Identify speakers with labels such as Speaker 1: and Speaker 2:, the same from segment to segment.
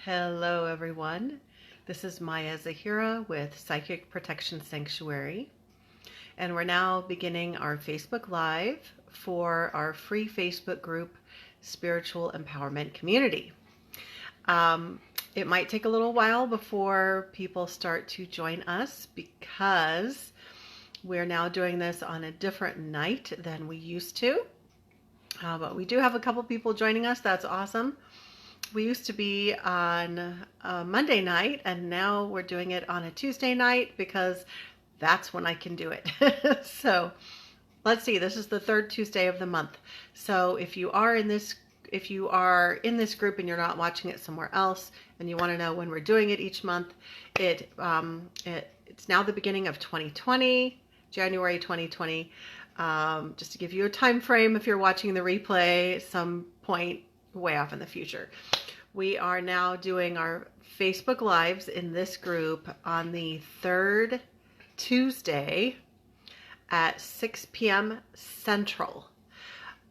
Speaker 1: Hello everyone, this is Maya Zahira with Psychic Protection Sanctuary, and we're now beginning our Facebook Live for our free Facebook group, Spiritual Empowerment Community. It might take a little while before people start to join us because we're now doing this on a different night than we used to, but we do have a couple people joining us. That's awesome. We used to be on a Monday night, and now we're doing it on a Tuesday night because that's when I can do it. So let's see, this is the third Tuesday of the month. So if you are in this group and you're not watching it somewhere else and you want to know when we're doing it each month, it's now the beginning of 2020, January 2020. Just to give you a time frame, if you're watching the replay some point way off in the future. We are now doing our Facebook Lives in this group on the third Tuesday at 6 p.m. Central.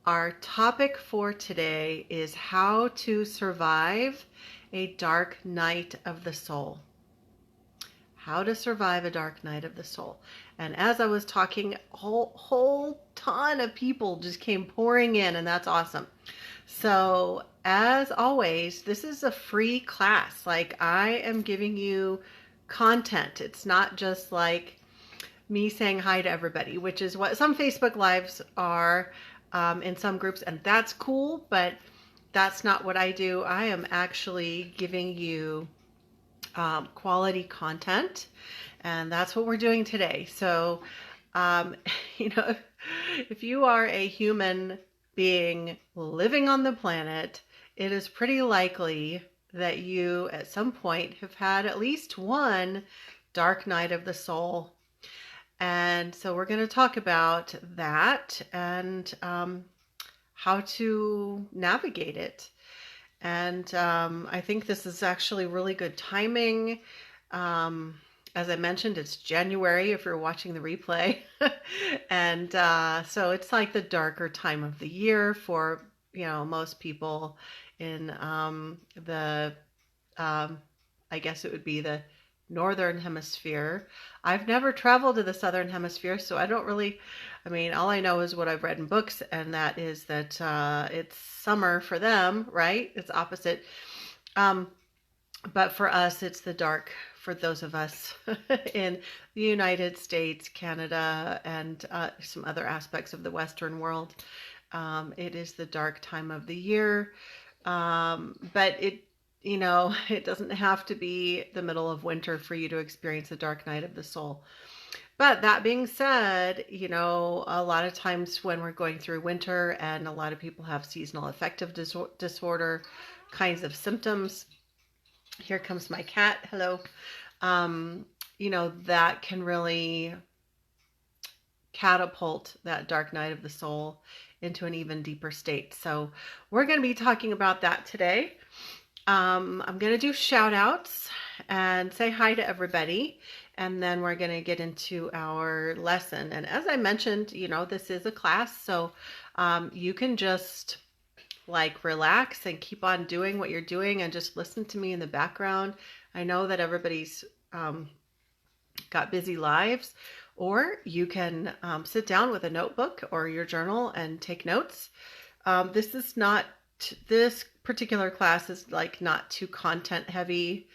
Speaker 1: Our topic for today is how to survive a dark night of the soul. How to survive a dark night of the soul. And as I was talking, a whole ton of people just came pouring in, and that's awesome. So as always, this is a free class. Like, I am giving you content. It's not just like me saying hi to everybody, which is what some Facebook Lives are in some groups, and that's cool, but that's not what I do. I am actually giving you quality content, and that's what we're doing today. So, if you are a human being living on the planet, it is pretty likely that you at some point have had at least one dark night of the soul. And so we're going to talk about that and how to navigate it. And I think this is actually really good timing. As I mentioned, it's January if you're watching the replay. And so it's like the darker time of the year for, most people in I guess it would be the Northern Hemisphere. I've never traveled to the Southern Hemisphere, so I don't really, all I know is what I've read in books, and that is that it's summer for them, right? It's opposite. But for us, it's the dark for those of us in the United States, Canada, and some other aspects of the Western world. It is the dark time of the year, but it doesn't have to be the middle of winter for you to experience a dark night of the soul. But that being said, a lot of times when we're going through winter, and a lot of people have seasonal affective disorder kinds of symptoms. Here comes my cat. Hello. That can really catapult that dark night of the soul into an even deeper state. So we're going to be talking about that today. I'm going to do shout outs and say hi to everybody, and then we're going to get into our lesson. And as I mentioned, this is a class, so you can just relax and keep on doing what you're doing and just listen to me in the background. I know that everybody's got busy lives, or you can sit down with a notebook or your journal and take notes. This particular class is not too content heavy.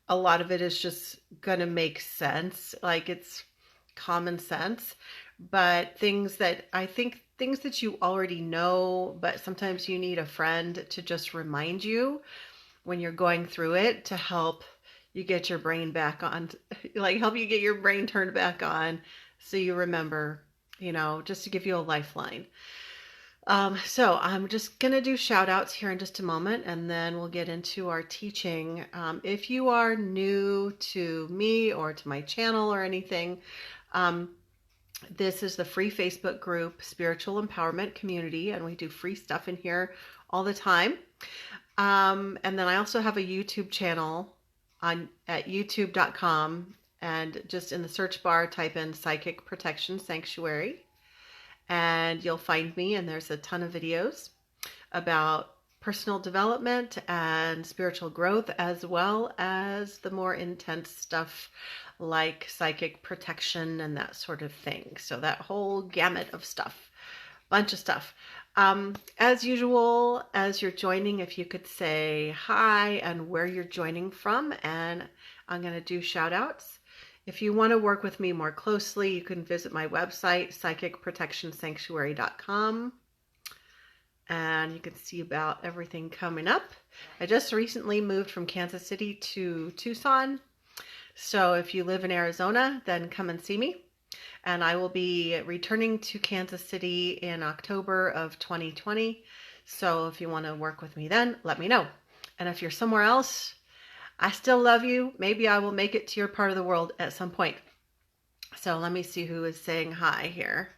Speaker 1: A lot of it is just gonna make sense, it's common sense, but things that you already know, but sometimes you need a friend to just remind you when you're going through it, to help you get your brain back on, help you get your brain turned back on so you remember, just to give you a lifeline. So I'm just going to do shout outs here in just a moment, and then we'll get into our teaching. If you are new to me or to my channel or anything, this is the free Facebook group, Spiritual Empowerment Community, and we do free stuff in here all the time. And then I also have a YouTube channel at youtube.com, and just in the search bar, type in Psychic Protection Sanctuary, and you'll find me, and there's a ton of videos about personal development and spiritual growth, as well as the more intense stuff like psychic protection and that sort of thing. So that whole gamut of stuff, bunch of stuff. As usual, as you're joining, if you could say hi and where you're joining from, and I'm going to do shout outs. If you want to work with me more closely, you can visit my website, psychicprotectionsanctuary.com, and you can see about everything coming up. I just recently moved from Kansas City to Tucson. So if you live in Arizona, then come and see me. And I will be returning to Kansas City in October of 2020. So if you want to work with me then, let me know. And if you're somewhere else, I still love you. Maybe I will make it to your part of the world at some point. So let me see who is saying hi here.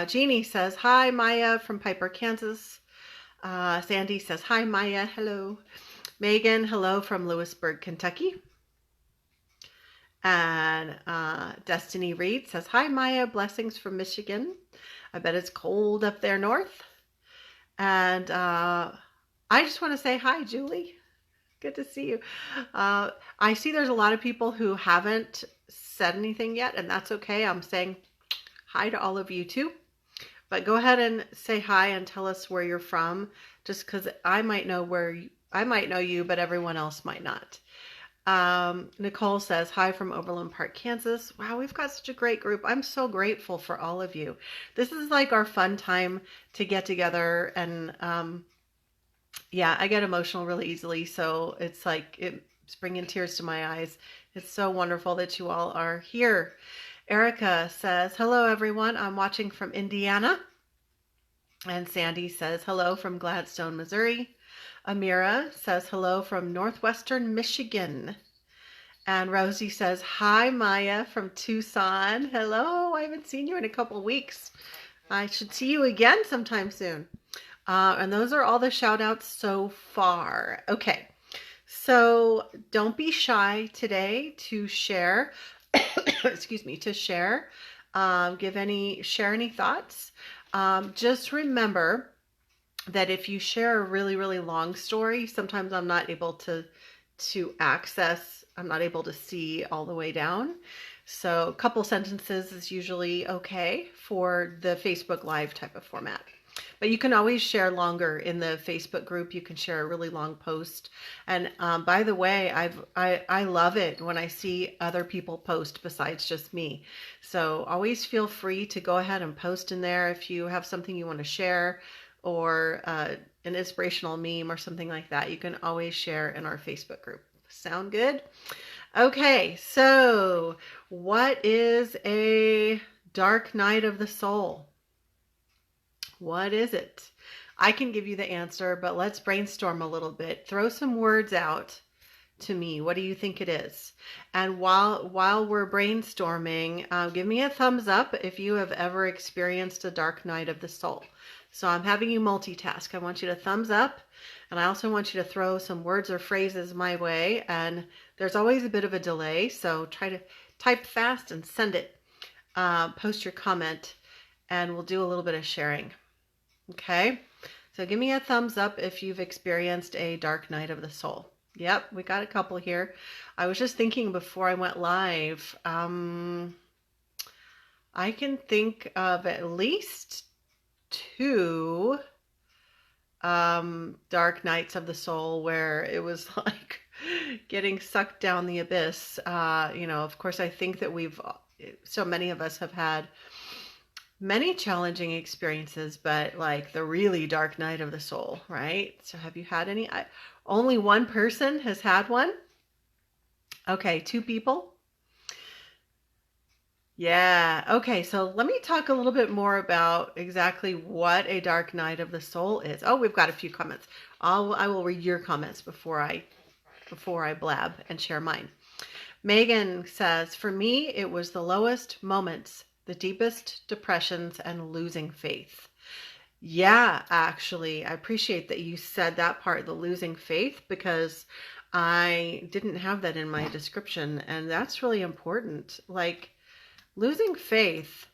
Speaker 1: Jeannie says, hi, Maya from Piper, Kansas. Sandy says, hi, Maya. Hello. Megan, hello from Lewisburg, Kentucky. And Destiny Reed says, hi, Maya. Blessings from Michigan. I bet it's cold up there north. And I just want to say hi, Julie. Good to see you. I see there's a lot of people who haven't said anything yet, and that's okay. I'm saying hi to all of you too. But go ahead and say hi and tell us where you're from, just because I might know you, but everyone else might not. Nicole says, hi from Overland Park, Kansas. Wow, we've got such a great group. I'm so grateful for all of you. This is like our fun time to get together. And yeah, I get emotional really easily. So it's like, it's bringing tears to my eyes. It's so wonderful that you all are here. Erica says, hello, everyone. I'm watching from Indiana. And Sandy says, hello from Gladstone, Missouri. Amira says hello from Northwestern Michigan. And Rosie says, hi, Maya from Tucson. Hello, I haven't seen you in a couple weeks. I should see you again sometime soon. And those are all the shout outs so far. Okay, so don't be shy today to share, excuse me, to share, share any thoughts. Just remember that if you share a really, really long story, sometimes I'm not able to access, I'm not able to see all the way down. So a couple sentences is usually okay for the Facebook Live type of format. But you can always share longer in the Facebook group. You can share a really long post. And by the way, I love it when I see other people post besides just me. So always feel free to go ahead and post in there if you have something you want to share, or an inspirational meme or something like that. You can always share in our Facebook group. Sound good? Okay, so what is a dark night of the soul? What is it? I can give you the answer, but let's brainstorm a little bit. Throw some words out to me. What do you think it is? And while we're brainstorming, give me a thumbs up if you have ever experienced a dark night of the soul. So I'm having you multitask. I want you to thumbs up, and I also want you to throw some words or phrases my way. And there's always a bit of a delay, so try to type fast and send it. Post your comment, and we'll do a little bit of sharing. Okay, so give me a thumbs up if you've experienced a dark night of the soul. Yep, we got a couple here. I was just thinking before I went live, I can think of at least 2 dark nights of the soul where it was like getting sucked down the abyss. Of course, I think that so many of us have had many challenging experiences, but like the really dark night of the soul, right? So have you had any? Only one person has had one? Okay, 2 people? Yeah, okay, so let me talk a little bit more about exactly what a dark night of the soul is. Oh, we've got a few comments. I will read your comments before I blab and share mine. Megan says, for me, it was the lowest moments, the deepest depressions, and losing faith. Yeah, actually, I appreciate that you said that part, the losing faith, because I didn't have that in my description, and that's really important. Like, losing faith,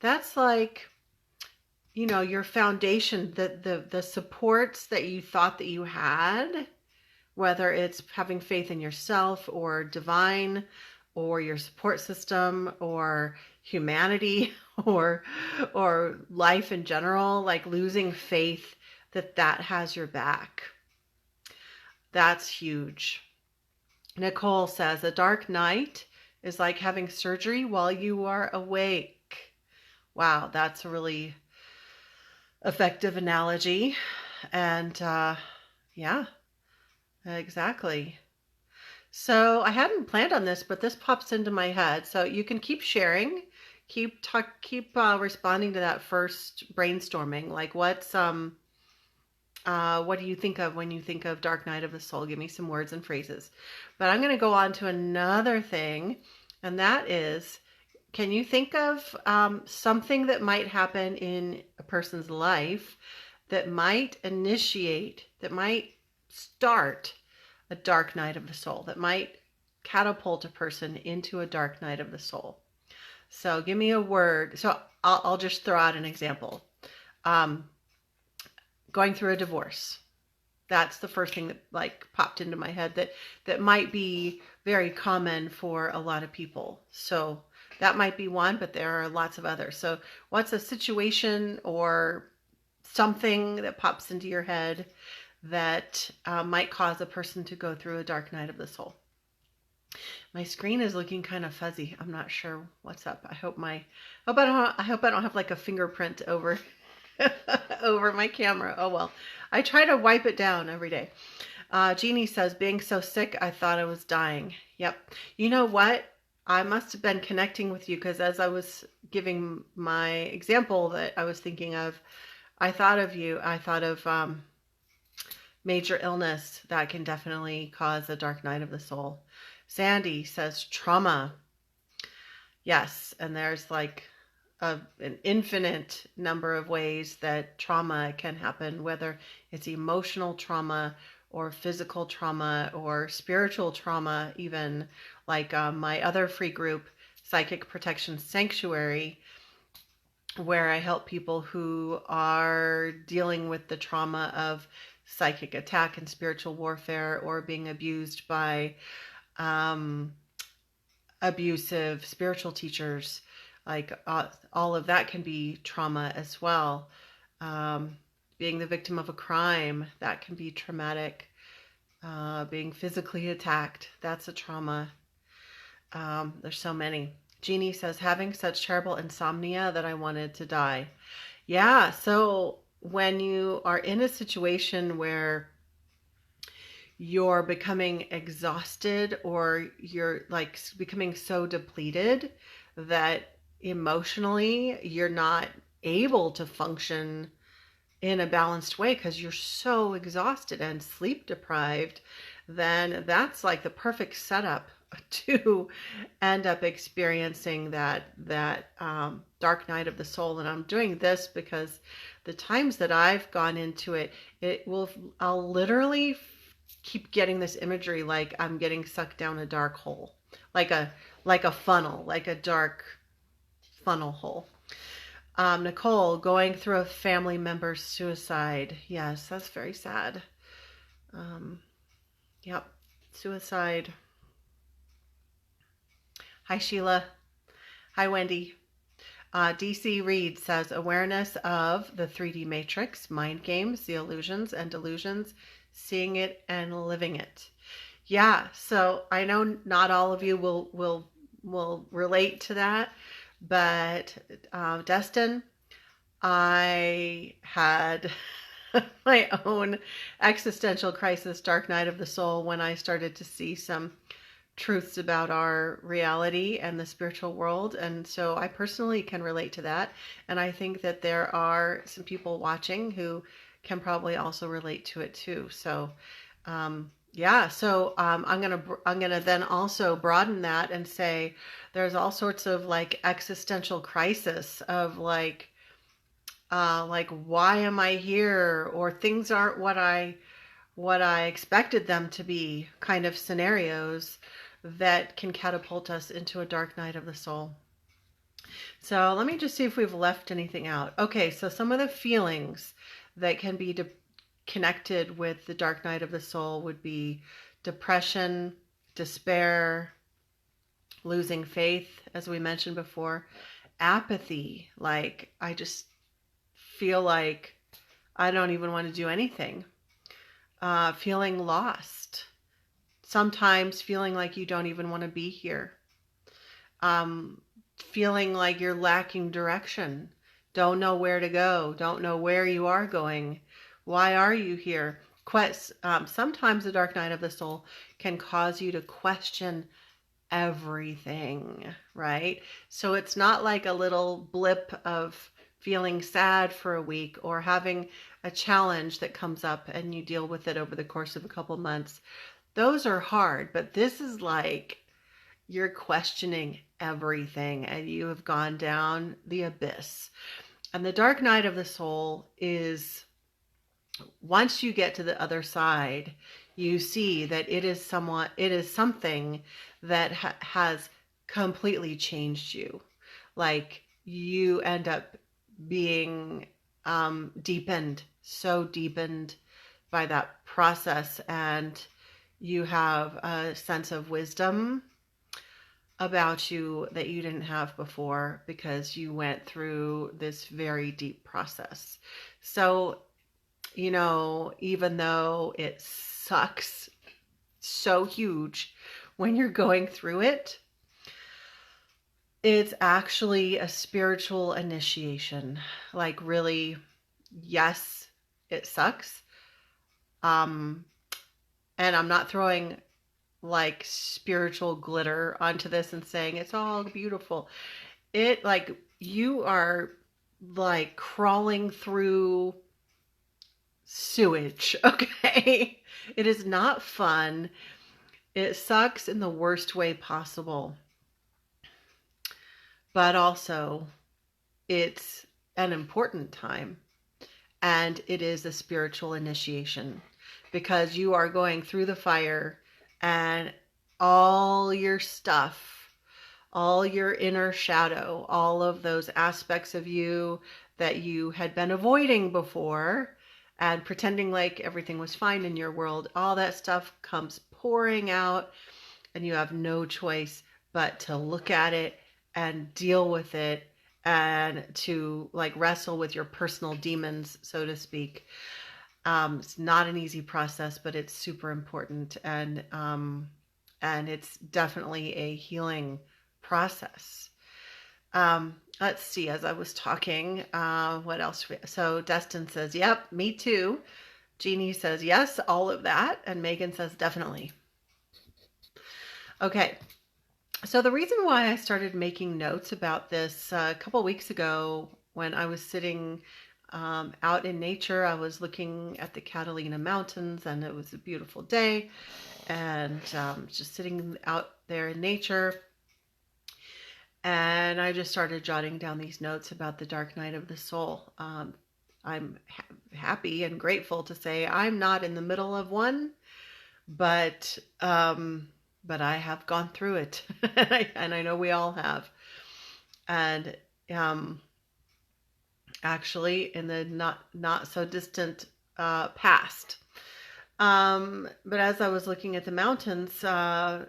Speaker 1: that's like, your foundation, the supports that you thought that you had, whether it's having faith in yourself or divine or your support system or humanity or life in general, like losing faith that has your back. That's huge. Nicole says, a dark night is like having surgery while you are awake. Wow, that's a really effective analogy. And yeah, exactly. So I hadn't planned on this, but this pops into my head. So you can keep sharing, keep responding to that first brainstorming. Like what do you think of when you think of Dark Night of the Soul? Give me some words and phrases. But I'm going to go on to another thing, and that is, can you think of something that might happen in a person's life that might start a dark night of the soul, that might catapult a person into a dark night of the soul? So give me a word. So I'll just throw out an example. Going through a divorce. That's the first thing that like popped into my head that might be very common for a lot of people. So that might be one, but there are lots of others. So what's a situation or something that pops into your head that might cause a person to go through a dark night of the soul? My screen is looking kind of fuzzy. I'm not sure what's up. I hope I don't have like a fingerprint over over my camera. Oh well, I try to wipe it down every day. Jeannie says, being so sick, I thought I was dying. Yep. You know what? I must have been connecting with you because as I was giving my example that I was thinking of, I thought of you. I thought of major illness that can definitely cause a dark night of the soul. Sandy says trauma. Yes, and there's like an infinite number of ways that trauma can happen, whether it's emotional trauma or physical trauma or spiritual trauma, even like my other free group, Psychic Protection Sanctuary, where I help people who are dealing with the trauma of psychic attack and spiritual warfare or being abused by abusive spiritual teachers. Like all of that can be trauma as well. Being the victim of a crime, that can be traumatic. Being physically attacked, that's a trauma. There's so many. Jeannie says, having such terrible insomnia that I wanted to die. Yeah, so when you are in a situation where you're becoming exhausted or you're like becoming so depleted that emotionally you're not able to function in a balanced way because you're so exhausted and sleep deprived, then that's like the perfect setup to end up experiencing that dark night of the soul. And I'm doing this because the times that I've gone into it, I'll literally keep getting this imagery like I'm getting sucked down a dark hole, like a funnel, like a dark funnel hole. Nicole, going through a family member's suicide. Yes, that's very sad. Yep, suicide. Hi, Sheila. Hi, Wendy. DC Reed says, awareness of the 3D matrix, mind games, the illusions and delusions, seeing it and living it. Yeah, so I know not all of you will relate to that, but Destin, I had my own existential crisis, dark night of the soul, when I started to see some truths about our reality and the spiritual world. And so I personally can relate to that. And I think that there are some people watching who can probably also relate to it too. So yeah, so I'm gonna then also broaden that and say there's all sorts of like existential crisis of like why am I here, or things aren't what I expected them to be, kind of scenarios that can catapult us into a dark night of the soul. So let me just see if we've left anything out. Okay, so some of the feelings that can be connected with the dark night of the soul would be depression, despair, losing faith, as we mentioned before, apathy, like I just feel like I don't even want to do anything, feeling lost, sometimes feeling like you don't even want to be here, um, feeling like you're lacking direction, don't know where to go, don't know where you are going, why are you here? Sometimes the dark night of the soul can cause you to question everything, right? So it's not like a little blip of feeling sad for a week or having a challenge that comes up and you deal with it over the course of a couple months. Those are hard, but this is like you're questioning everything and you have gone down the abyss. And the dark night of the soul is, once you get to the other side, you see that it is something that has completely changed you. Like you end up being deepened by that process, and you have a sense of wisdom about you that you didn't have before because you went through this very deep process. So, even though it sucks so huge when you're going through it, it's actually a spiritual initiation. Like, really, yes, it sucks. And I'm not throwing like spiritual glitter onto this and saying it's all beautiful. It, like, you are like crawling through sewage, okay? It is not fun. It sucks in the worst way possible. But also, it's an important time, and it is a spiritual initiation because you are going through the fire, and all your stuff, all your inner shadow, all of those aspects of you that you had been avoiding before and pretending like everything was fine in your world, all that stuff comes pouring out, and you have no choice but to look at it and deal with it and to like wrestle with your personal demons, so to speak. It's not an easy process, but it's super important, and it's definitely a healing process. Let's see, as I was talking, what else? So Destin says, yep, me too. Jeannie says, yes, all of that. And Megan says, definitely. Okay. So the reason why I started making notes about this a couple weeks ago, when I was sitting out in nature, I was looking at the Catalina Mountains, and it was a beautiful day, and just sitting out there in nature. And I just started jotting down these notes about the dark night of the soul. I'm happy and grateful to say I'm not in the middle of one, but I have gone through it, and I know we all have. And actually, in the not so distant past. But as I was looking at the mountains, I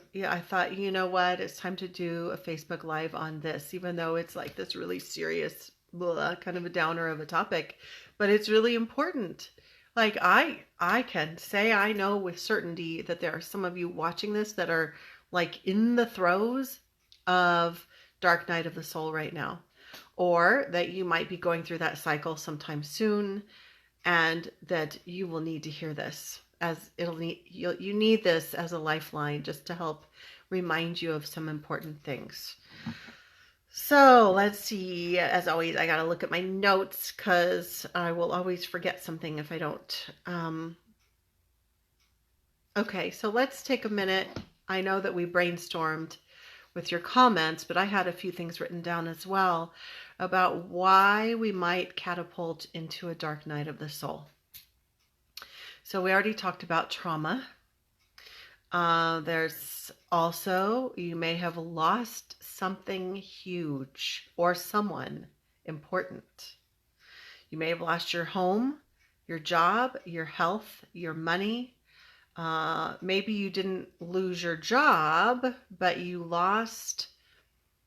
Speaker 1: thought, you know what, it's time to do a Facebook Live on this, even though it's like this really serious, kind of a downer of a topic, but it's really important. Like I can say I know with certainty that there are some of you watching this that are like in the throes of dark night of the soul right now, or that you might be going through that cycle sometime soon, and that you will need to hear this, as you need this as a lifeline just to help remind you of some important things. So let's see. As always, I got to look at my notes because I will always forget something if I don't. Okay, so let's take a minute. I know that we brainstormed with your comments, but I had a few things written down as well about why we might catapult into a dark night of the soul. So we already talked about trauma. There's also, you may have lost something huge or someone important. You may have lost your home, your job, your health, your money. Maybe you didn't lose your job, but you lost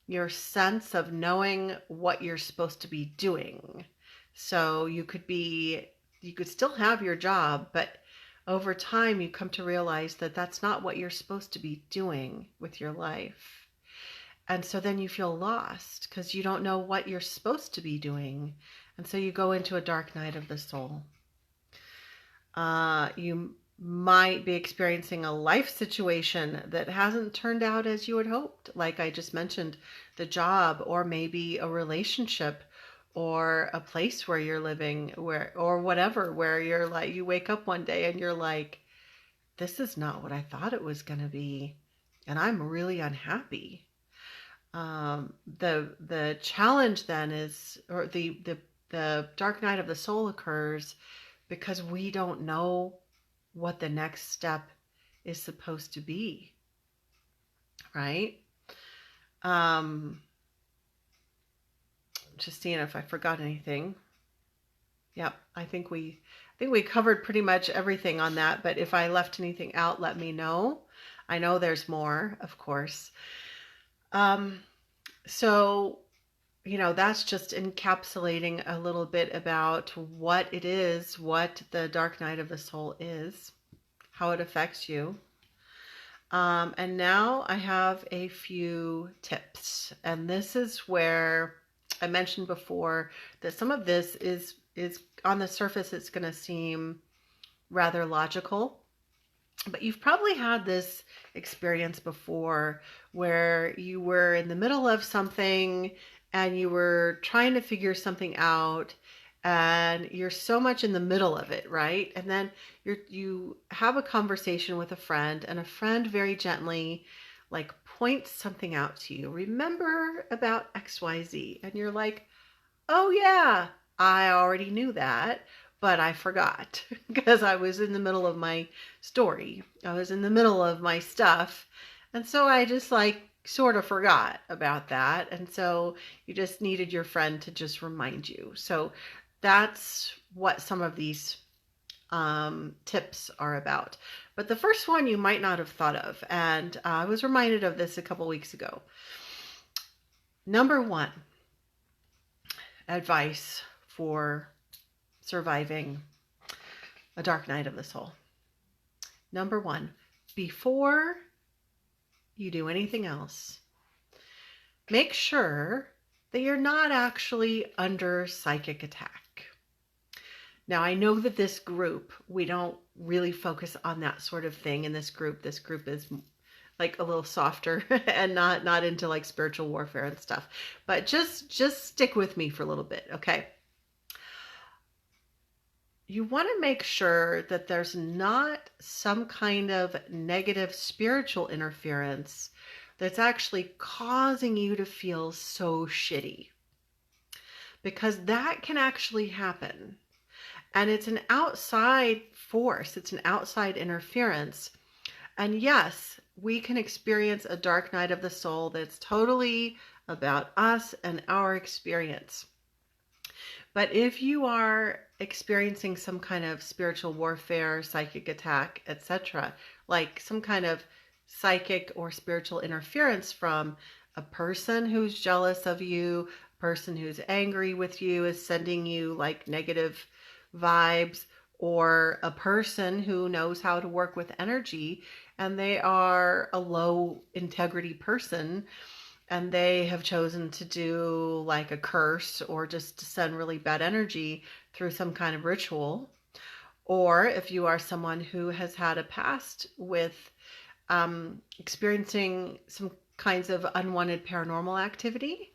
Speaker 1: your sense of knowing what you're supposed to be doing. So you could still have your job, but over time you come to realize that that's not what you're supposed to be doing with your life. And so then you feel lost because you don't know what you're supposed to be doing. And so you go into a dark night of the soul. You might be experiencing a life situation that hasn't turned out as you had hoped. Like I just mentioned, the job, or maybe a relationship, or a place where you're living, or whatever, where you're like, you wake up one day and you're like, this is not what I thought it was going to be. And I'm really unhappy. The challenge then is, or the dark night of the soul occurs because we don't know what the next step is supposed to be, right? Just seeing if I forgot anything. Yep, I think we covered pretty much everything on that, but if I left anything out, let me know. I know there's more, of course. So, that's just encapsulating a little bit about what it is, what the dark night of the soul is, how it affects you. And now I have a few tips. And this is where I mentioned before that some of this is on the surface, it's going to seem rather logical. But you've probably had this experience before where you were in the middle of something and you were trying to figure something out, and you're so much in the middle of it, right? And then you have a conversation with a friend, and a friend very gently like points something out to you. Remember about XYZ? And you're like, oh yeah, I already knew that, but I forgot because I was in the middle of my story. I was in the middle of my stuff. And so I just sort of forgot about that. And so you just needed your friend to just remind you. So that's what some of these tips are about. But the first one you might not have thought of. And I was reminded of this a couple weeks ago. Number one, advice for surviving a dark night of the soul. Number one, before you do anything else, make sure that you're not actually under psychic attack. Now, I know that this group, we don't really focus on that sort of thing in this group. This group is like a little softer and not into like spiritual warfare and stuff. But just stick with me for a little bit, okay? You want to make sure that there's not some kind of negative spiritual interference that's actually causing you to feel so shitty. Because that can actually happen. And it's an outside force. It's an outside interference. And yes, we can experience a dark night of the soul that's totally about us and our experience. But if you are experiencing some kind of spiritual warfare, psychic attack, etc., like some kind of psychic or spiritual interference from a person who's jealous of you, a person who's angry with you, is sending you like negative vibes, or a person who knows how to work with energy and they are a low integrity person and they have chosen to do like a curse or just to send really bad energy through some kind of ritual. Or if you are someone who has had a past with experiencing some kinds of unwanted paranormal activity,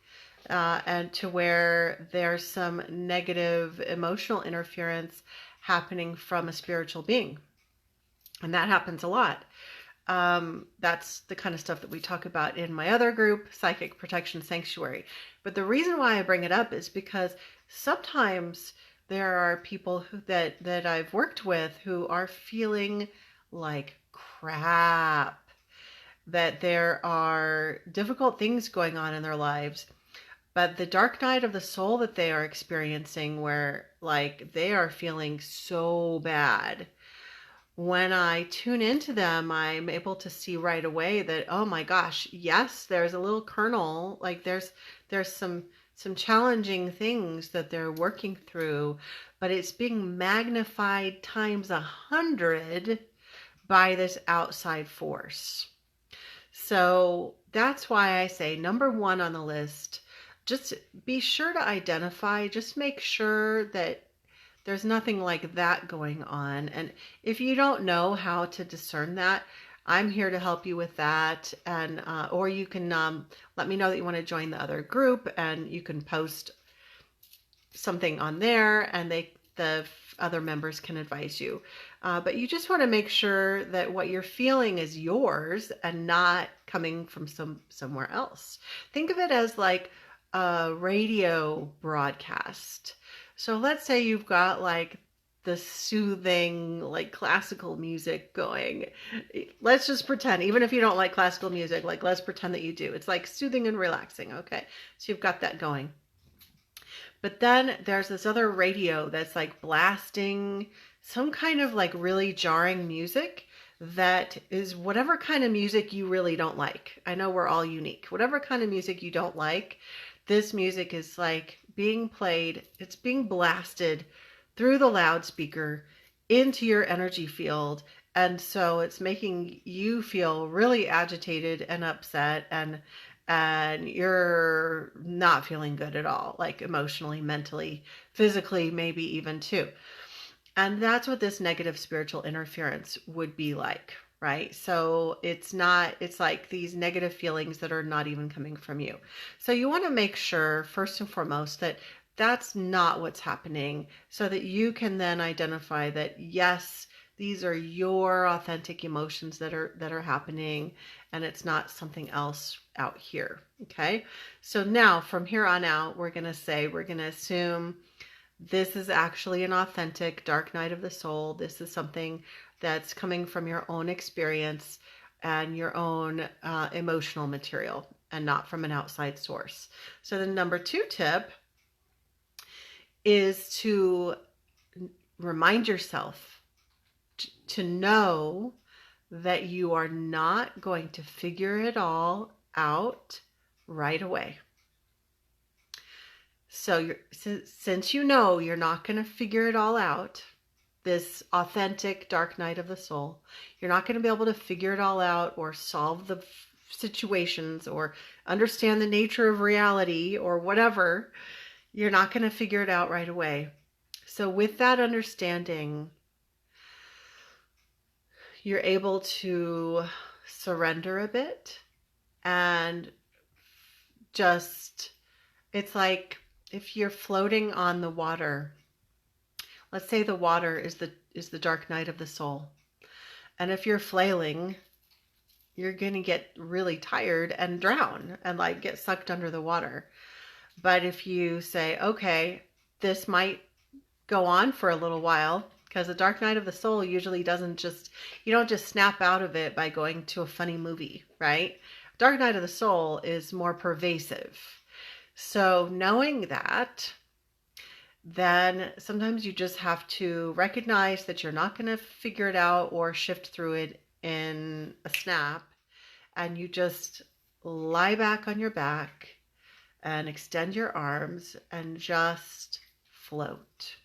Speaker 1: and to where there's some negative emotional interference happening from a spiritual being. And that happens a lot. That's the kind of stuff that we talk about in my other group, Psychic Protection Sanctuary. But the reason why I bring it up is because sometimes there are people that I've worked with who are feeling like crap, that there are difficult things going on in their lives, but the dark night of the soul that they are experiencing, where like they are feeling so bad, when I tune into them, I'm able to see right away that, oh my gosh, yes, there's a little kernel, like there's some challenging things that they're working through, but it's being magnified times 100 by this outside force. So that's why I say number one on the list, just be sure to identify, just make sure that there's nothing like that going on. And if you don't know how to discern that, I'm here to help you with that. And or you can let me know that you want to join the other group, and you can post something on there, and the other members can advise you. But you just want to make sure that what you're feeling is yours and not coming from somewhere else. Think of it as like a radio broadcast. So let's say you've got like the soothing, like classical music going. Let's just pretend, even if you don't like classical music, like let's pretend that you do. It's like soothing and relaxing. Okay. So you've got that going. But then there's this other radio that's like blasting some kind of like really jarring music that is whatever kind of music you really don't like. I know we're all unique. Whatever kind of music you don't like, this music is like being played, it's being blasted through the loudspeaker into your energy field. And so it's making you feel really agitated and upset, and you're not feeling good at all, like emotionally, mentally, physically, maybe even too. And that's what this negative spiritual interference would be like, right? So it's like these negative feelings that are not even coming from you. So you want to make sure, first and foremost, that that's not what's happening, so that you can then identify that, yes, these are your authentic emotions that are happening, and it's not something else out here. Okay. So now from here on out, we're going to assume this is actually an authentic dark night of the soul. This is something that's coming from your own experience and your own emotional material, and not from an outside source. So the number 2 tip is to remind yourself to know that you are not going to figure it all out right away. So since you know you're not going to figure it all out, this authentic dark night of the soul, you're not going to be able to figure it all out or solve the situations or understand the nature of reality or whatever. You're not going to figure it out right away. So with that understanding, you're able to surrender a bit, and just, it's like if you're floating on the water. Let's say the water is the dark night of the soul. And if you're flailing, you're going to get really tired and drown and like get sucked under the water. But if you say, okay, this might go on for a little while, because the dark night of the soul usually you don't just snap out of it by going to a funny movie, right? Dark night of the soul is more pervasive. So knowing that, then sometimes you just have to recognize that you're not going to figure it out or shift through it in a snap, and you just lie back on your back and extend your arms and just float.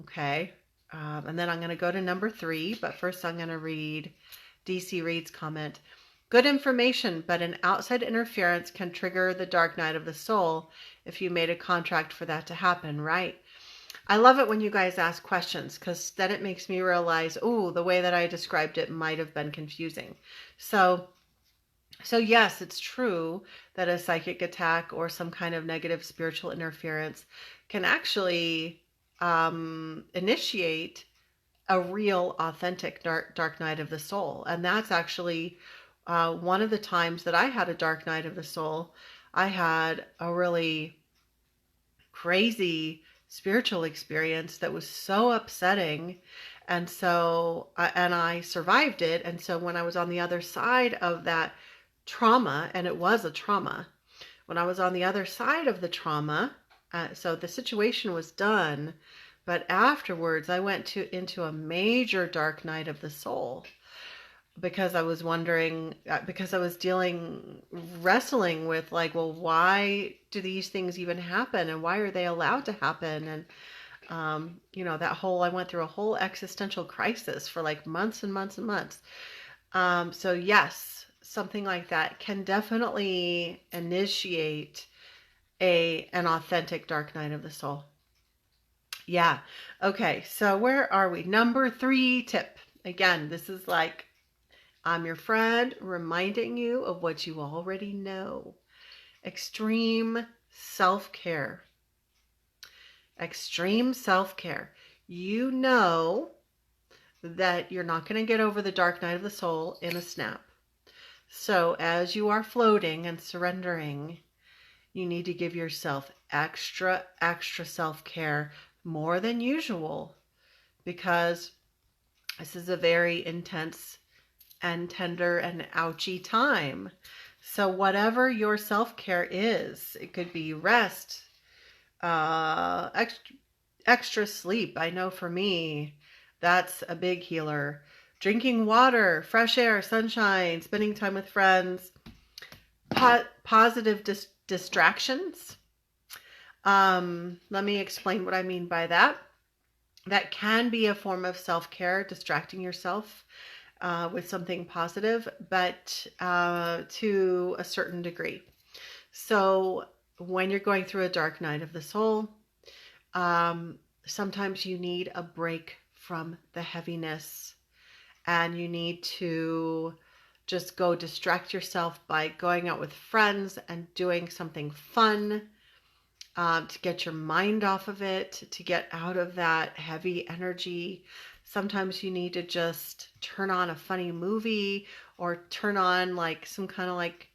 Speaker 1: Okay. And then I'm going to go to number 3, but first I'm going to read DC Reed's comment. Good information, but an outside interference can trigger the dark night of the soul if you made a contract for that to happen, right? I love it when you guys ask questions, because then it makes me realize, oh, the way that I described it might have been confusing. So yes, it's true that a psychic attack or some kind of negative spiritual interference can actually initiate a real authentic dark night of the soul. And that's actually one of the times that I had a dark night of the soul. I had a really crazy spiritual experience that was so upsetting, And so, and I survived it. And so when I was on the other side of that trauma, and it was a trauma, when I was on the other side of the trauma, so the situation was done, but afterwards I went into a major dark night of the soul because I was wondering, because I was wrestling with like, well, why do these things even happen, and why are they allowed to happen? And I went through a whole existential crisis for like months and months and months. So yes, something like that can definitely initiate an authentic dark night of the soul. Yeah. Okay. So where are we? Number 3 tip. Again, this is like, I'm your friend reminding you of what you already know. Extreme self-care. Extreme self-care. You know that you're not going to get over the dark night of the soul in a snap. So as you are floating and surrendering, you need to give yourself extra self-care, more than usual, because this is a very intense and tender and ouchy time. So whatever your self-care is, it could be rest, extra sleep. I know for me, that's a big healer. Drinking water, fresh air, sunshine, spending time with friends, positive distractions. Let me explain what I mean by that. That can be a form of self-care, distracting yourself with something positive, but to a certain degree. So when you're going through a dark night of the soul, sometimes you need a break from the heaviness, and you need to just go distract yourself by going out with friends and doing something fun, to get your mind off of it, to get out of that heavy energy. Sometimes you need to just turn on a funny movie, or turn on like some kind of like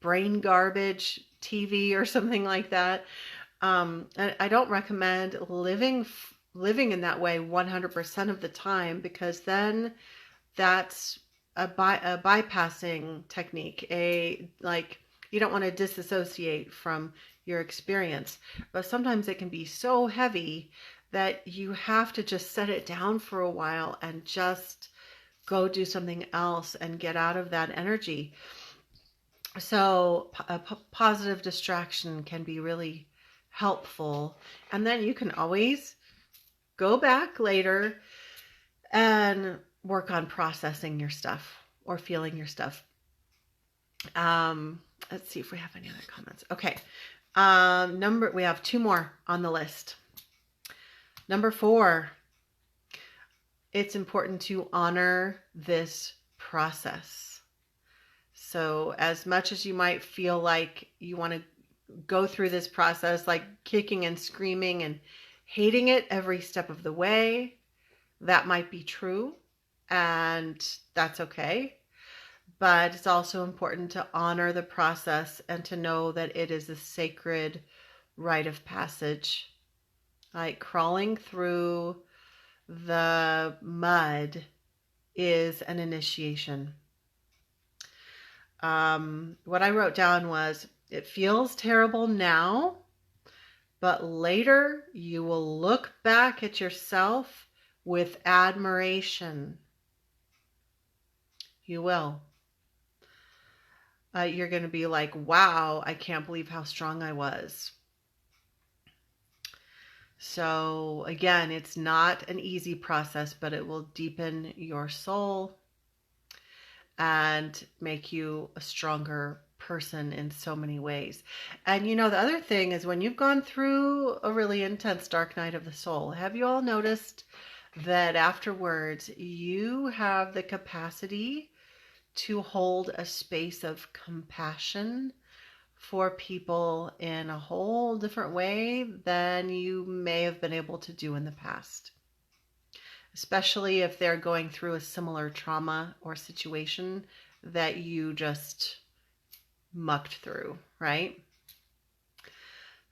Speaker 1: brain garbage TV or something like that. I don't recommend living in that way 100% of the time, because then that's a bypassing technique. You don't want to disassociate from your experience, but sometimes it can be so heavy that you have to just set it down for a while and just go do something else and get out of that energy. So a positive distraction can be really helpful. And then you can always go back later and work on processing your stuff or feeling your stuff. Let's see if we have any other comments. Okay. We have 2 more on the list. Number 4, it's important to honor this process. So as much as you might feel like you want to go through this process, like kicking and screaming and hating it every step of the way, that might be true, and that's okay. But it's also important to honor the process and to know that it is a sacred rite of passage. Like crawling through the mud is an initiation. What I wrote down was, it feels terrible now, but later you will look back at yourself with admiration. You will. You're going to be like, wow, I can't believe how strong I was. So again, it's not an easy process, but it will deepen your soul and make you a stronger person in so many ways. And the other thing is, when you've gone through a really intense dark night of the soul, have you all noticed that afterwards you have the capacity to hold a space of compassion for people in a whole different way than you may have been able to do in the past, especially if they're going through a similar trauma or situation that you just mucked through, right?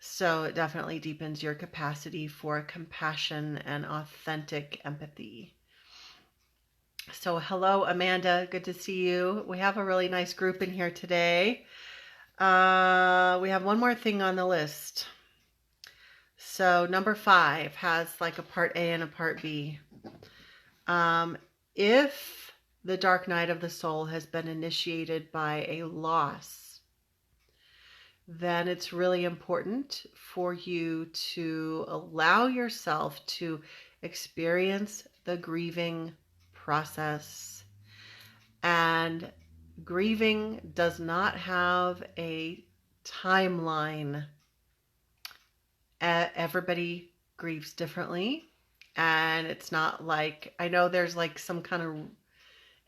Speaker 1: So it definitely deepens your capacity for compassion and authentic empathy. So hello, Amanda. Good to see you. We have a really nice group in here today. We have one more thing on the list. So number 5 has like a part A and a part B. If the dark night of the soul has been initiated by a loss, then it's really important for you to allow yourself to experience the grieving process. And grieving does not have a timeline. Everybody grieves differently. And it's not like, I know there's like some kind of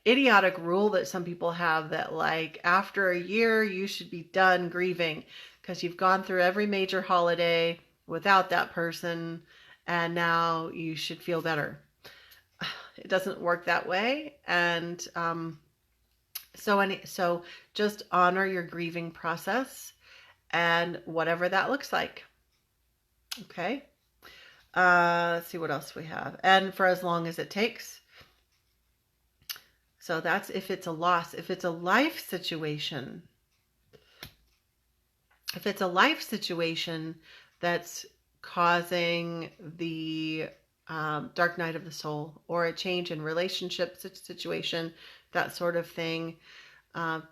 Speaker 1: idiotic rule that some people have that like after a year you should be done grieving because you've gone through every major holiday without that person and now you should feel better. It doesn't work that way. And so just honor your grieving process and whatever that looks like. Okay. Let's see what else we have. And for as long as it takes. So that's if it's a loss. If it's a life situation, that's causing the dark night of the soul or a change in relationship situation, that sort of thing,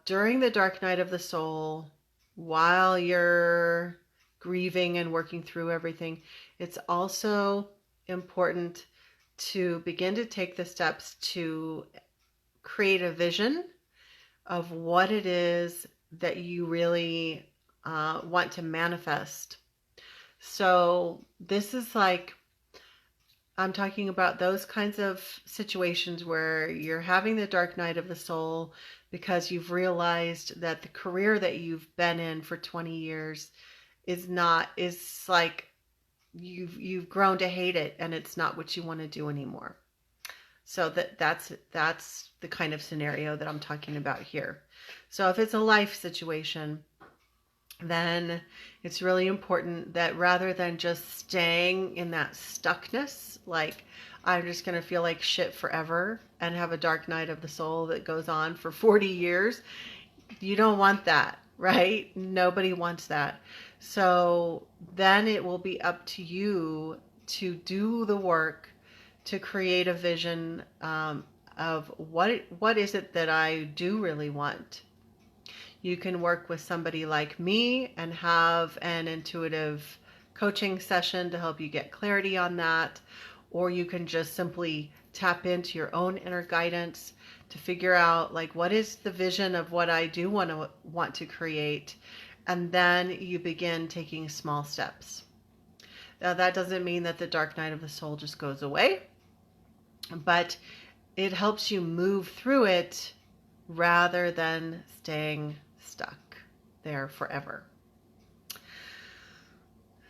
Speaker 1: during the dark night of the soul, while you're grieving and working through everything, it's also important to begin to take the steps to create a vision of what it is that you really want to manifest. So this is like, I'm talking about those kinds of situations where you're having the dark night of the soul because you've realized that the career that you've been in for 20 years is like you've grown to hate it and it's not what you want to do anymore. So that's the kind of scenario that I'm talking about here. So if it's a life situation, then it's really important that rather than just staying in that stuckness, like I'm just going to feel like shit forever and have a dark night of the soul that goes on for 40 years, you don't want that, right? Nobody wants that. So then it will be up to you to do the work to create a vision of what is it that I do really want. You can work with somebody like me and have an intuitive coaching session to help you get clarity on that, or you can just simply tap into your own inner guidance to figure out like what is the vision of what I do want to create, and then you begin taking small steps. Now that doesn't mean that the dark night of the soul just goes away, but it helps you move through it rather than staying stuck there forever.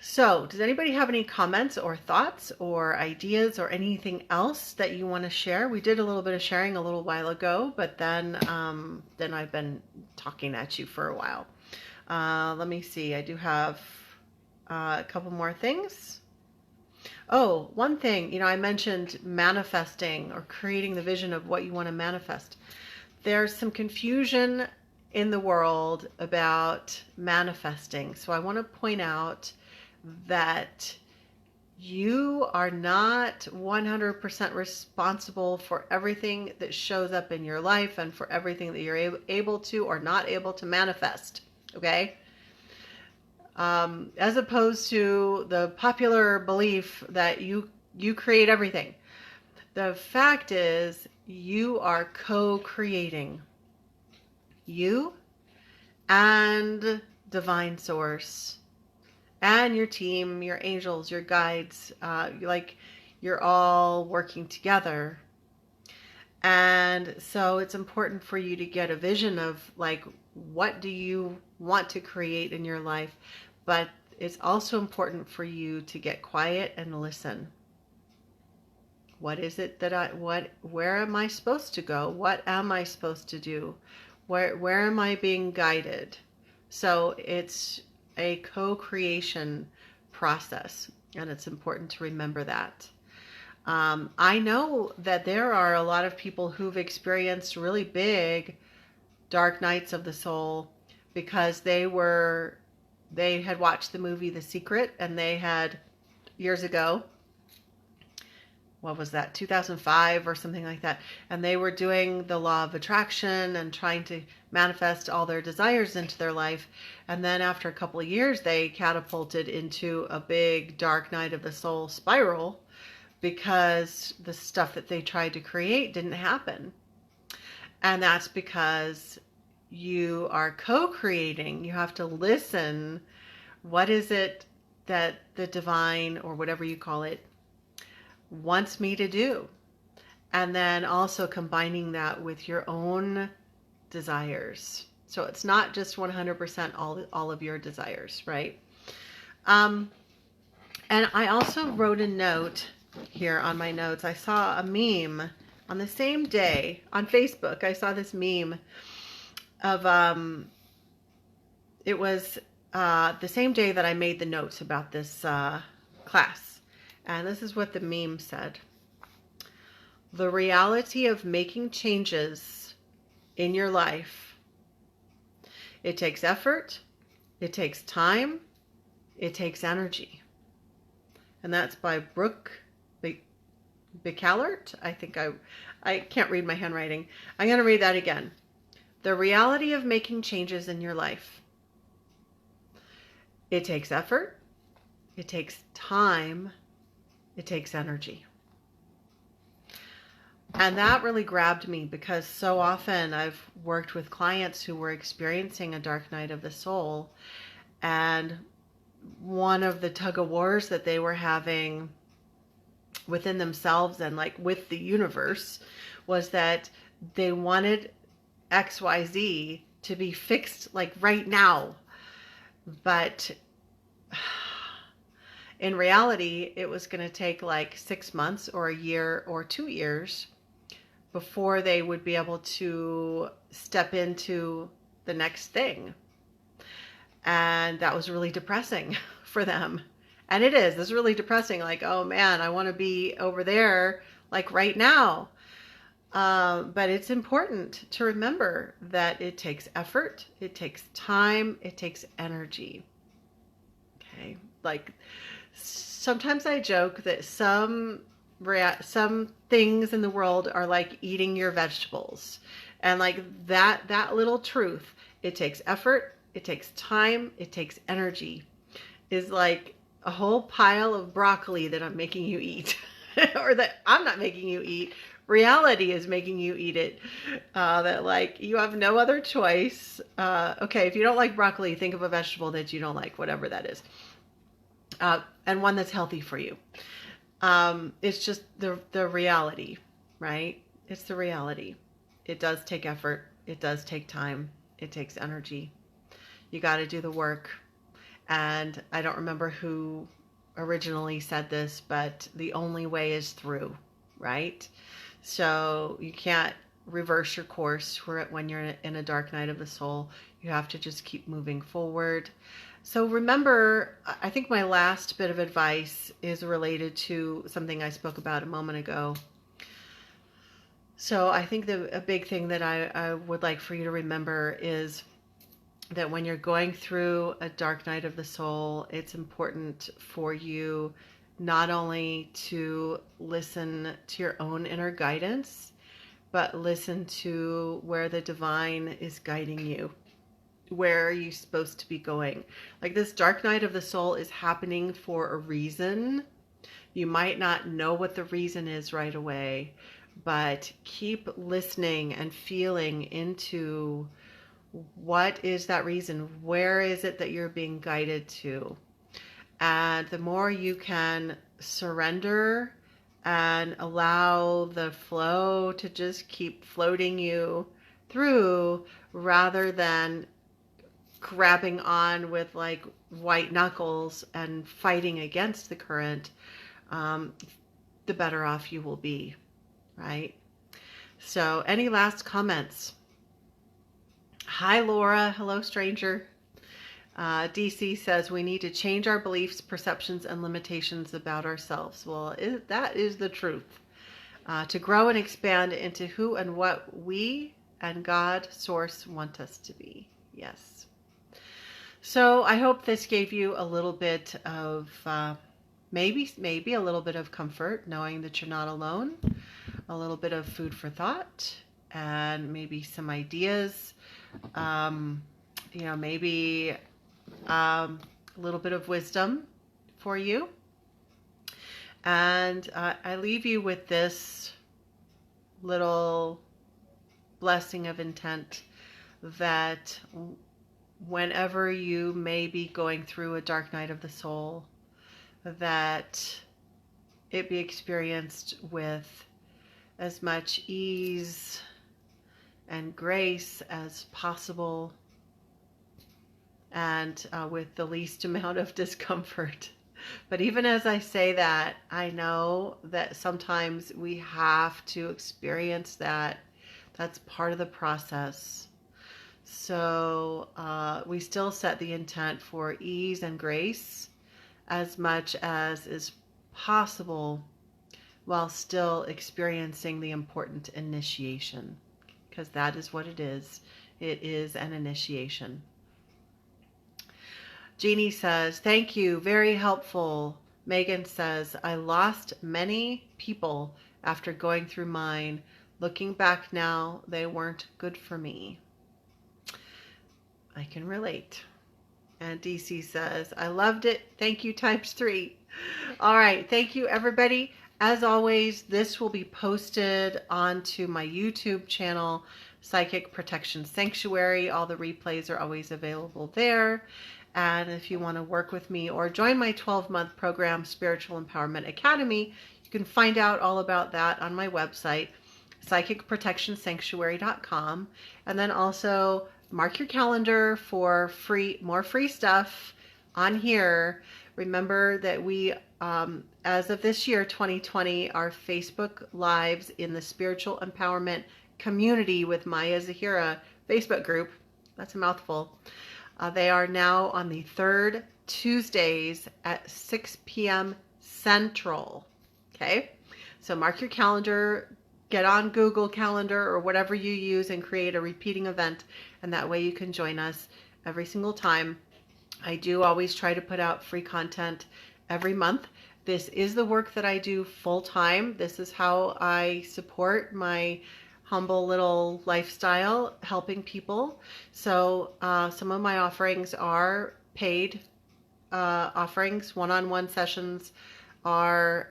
Speaker 1: So, does anybody have any comments or thoughts or ideas or anything else that you want to share? We did a little bit of sharing a little while ago, but then I've been talking at you for a while. Let me see. I do have a couple more things. Oh, one thing, I mentioned manifesting or creating the vision of what you want to manifest. There's some confusion in the world about manifesting. So I want to point out that you are not 100% responsible for everything that shows up in your life and for everything that you're able to or not able to manifest. Okay? As opposed to the popular belief that you create everything. The fact is, you are co-creating. You and divine source and your team, your angels, your guides, you're all working together. And so it's important for you to get a vision of like, what do you want to create in your life? But it's also important for you to get quiet and listen. What is it that where am I supposed to go? What am I supposed to do? Where am I being guided? So it's a co-creation process, and it's important to remember that. I know that there are a lot of people who've experienced really big dark nights of the soul because they had watched the movie The Secret, and they had years ago, what was that, 2005 or something like that, and they were doing the law of attraction and trying to manifest all their desires into their life. And then after a couple of years, they catapulted into a big dark night of the soul spiral because the stuff that they tried to create didn't happen. And that's because you are co-creating. You have to listen. What is it that the divine, or whatever you call it, wants me to do? And then also combining that with your own desires. So it's not just 100% all of your desires, right? And I also wrote a note here on my notes. I saw a meme on the same day on Facebook. I saw this meme of, it was the same day that I made the notes about this class. And this is what the meme said. The reality of making changes in your life. It takes effort. It takes time. It takes energy. And that's by Brooke Bicallert. I think I can't read my handwriting. I'm going to read that again. The reality of making changes in your life. It takes effort. It takes time. It takes energy. And that really grabbed me because so often I've worked with clients who were experiencing a dark night of the soul. And one of the tug of wars that they were having within themselves and like with the universe was that they wanted XYZ to be fixed like right now. But in reality, it was going to take like 6 months or a year or 2 years before they would be able to step into the next thing. And that was really depressing for them. And it is. It's really depressing. Like, oh man, I want to be over there like right now. But it's important to remember that it takes effort, it takes time, it takes energy. Okay. Like sometimes I joke that some things in the world are like eating your vegetables. And like that little truth, it takes effort, it takes time, it takes energy, is like a whole pile of broccoli that I'm making you eat or that I'm not making you eat. Reality is making you eat it. That like you have no other choice. Okay, if you don't like broccoli, think of a vegetable that you don't like, whatever that is. And one that's healthy for you. It's just the reality, right? It's the reality. It does take effort. It does take time. It takes energy. You got to do the work. And I don't remember who originally said this, but the only way is through, right? So you can't reverse your course when you're in a dark night of the soul. You have to just keep moving forward. So remember, I think my last bit of advice is related to something I spoke about a moment ago. So I think a big thing that I would like for you to remember is that when you're going through a dark night of the soul, it's important for you not only to listen to your own inner guidance, but listen to where the divine is guiding you. Where are you supposed to be going? Like this dark night of the soul is happening for a reason. You might not know what the reason is right away, but keep listening and feeling into what is that reason? Where is it that you're being guided to? And the more you can surrender and allow the flow to just keep floating you through rather than grabbing on with like white knuckles and fighting against the current, the better off you will be, right? So any last comments? Hi, Laura. Hello, stranger. DC says we need to change our beliefs, perceptions, and limitations about ourselves. Well, that is the truth. To grow and expand into who and what we and God, Source, want us to be. Yes. So I hope this gave you a little bit of maybe a little bit of comfort, knowing that you're not alone, a little bit of food for thought, and maybe some ideas. Maybe a little bit of wisdom for you. And I leave you with this little blessing of intent that whenever you may be going through a dark night of the soul, that it be experienced with as much ease and grace as possible, and with the least amount of discomfort. But even as I say that, I know that sometimes we have to experience that. That's part of the process. So we still set the intent for ease and grace as much as is possible, while still experiencing the important initiation, because that is what it is. It is an initiation. Jeannie says, thank you, very helpful. Megan says, I lost many people after going through mine. Looking back now, they weren't good for me. I can relate. And DC says, I loved it. Thank you ×3. All right. Thank you, everybody. As always, this will be posted onto my YouTube channel, Psychic Protection Sanctuary. All the replays are always available there. And if you want to work with me or join my 12-month program, Spiritual Empowerment Academy, you can find out all about that on my website, psychicprotectionsanctuary.com. And then also mark your calendar for more free stuff on here. Remember that we, as of this year, 2020, our Facebook Lives in the Spiritual Empowerment Community with Maya Zahira Facebook group. That's a mouthful. They are now on the third Tuesdays at 6 p.m. Central. Okay? So mark your calendar, get on Google Calendar or whatever you use and create a repeating event. And that way you can join us every single time. I do always try to put out free content every month. This is the work that I do full time. This is how I support my humble little lifestyle, helping people. So some of my offerings are paid offerings. One-on-one sessions are,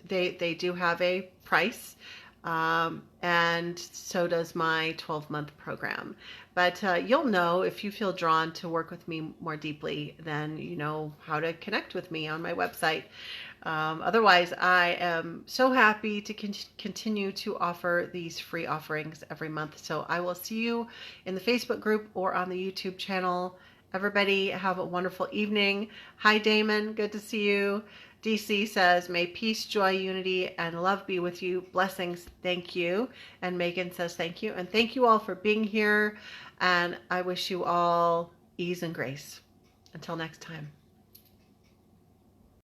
Speaker 1: they do have a price. And so does my 12-month program. But you'll know if you feel drawn to work with me more deeply, then you know how to connect with me on my website. Otherwise, I am so happy to continue to offer these free offerings every month. So I will see you in the Facebook group or on the YouTube channel. Everybody have a wonderful evening. Hi, Damon. Good to see you. DC says, may peace, joy, unity, and love be with you. Blessings. Thank you. And Megan says, thank you. And thank you all for being here. And I wish you all ease and grace. Until next time.